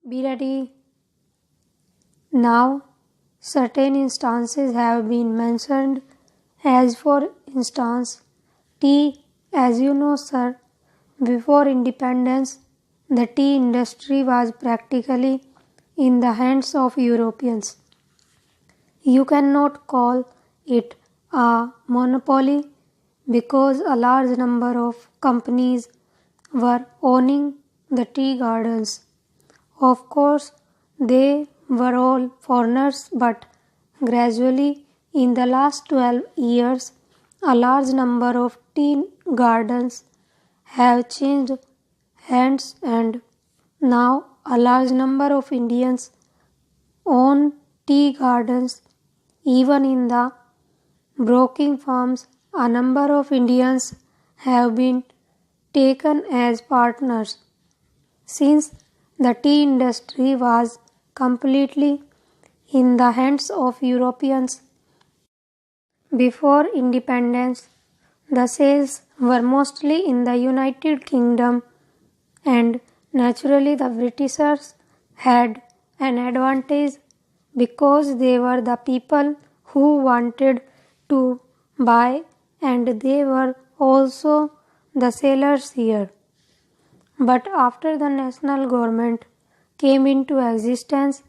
Be ready. Now, certain instances have been mentioned, as for instance, tea. As you know, sir, before independence, the tea industry was practically in the hands of Europeans. You cannot call it a monopoly because a large number of companies were owning the tea gardens. Of course, they were all foreigners, but gradually, in the last 12 years, a large number of tea gardens have changed hands, and now a large number of Indians own tea gardens. Even in the broking firms, a number of Indians have been taken as partners. Since the tea industry was completely in the hands of Europeans before independence, the sales were mostly in the United Kingdom, and naturally the Britishers had an advantage because they were the people who wanted to buy, and they were also the sellers here. But after the national government came into existence,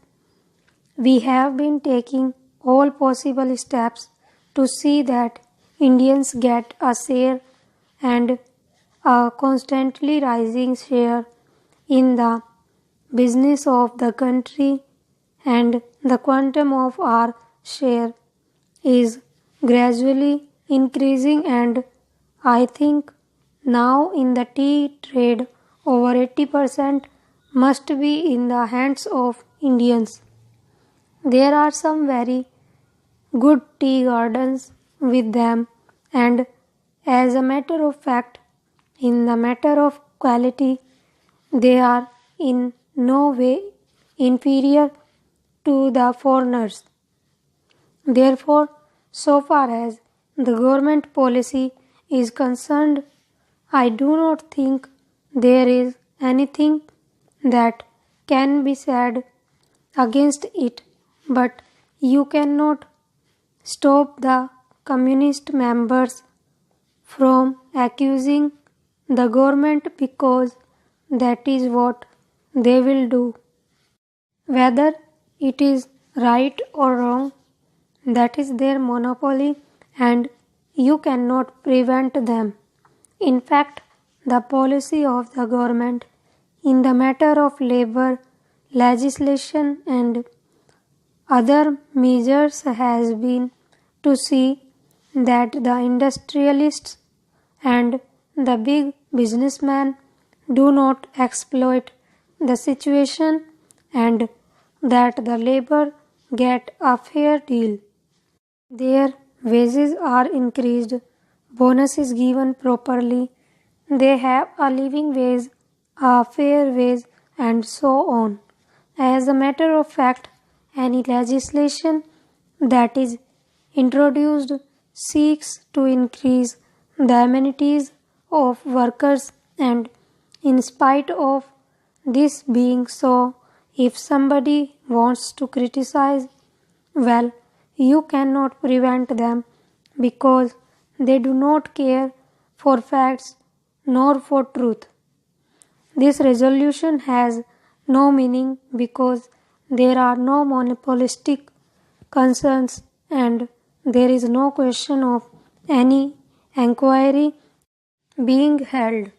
we have been taking all possible steps to see that Indians get a share, and a constantly rising share in the business of the country, and the quantum of our share is gradually increasing, and I think now in the tea trade over 80% must be in the hands of Indians. There are some very good tea gardens with them, and as a matter of fact, in the matter of quality, they are in no way inferior to the foreigners. Therefore, so far as the government policy is concerned, I do not think there is anything that can be said against it, but you cannot stop the communist members from accusing the government because that is what they will do. Whether it is right or wrong, that is their monopoly, and you cannot prevent them. In fact, the policy of the government in the matter of labor legislation and other measures has been to see that the industrialists and the big businessmen do not exploit the situation, and that the labor get a fair deal. Their wages are increased, bonus is given properly, they have a living wage, a fair wage, and so on. As a matter of fact, any legislation that is introduced seeks to increase the amenities of workers, and in spite of this being so, if somebody wants to criticize, well, you cannot prevent them because they do not care for facts nor for truth. This resolution has no meaning because there are no monopolistic concerns, and there is no question of any inquiry being held.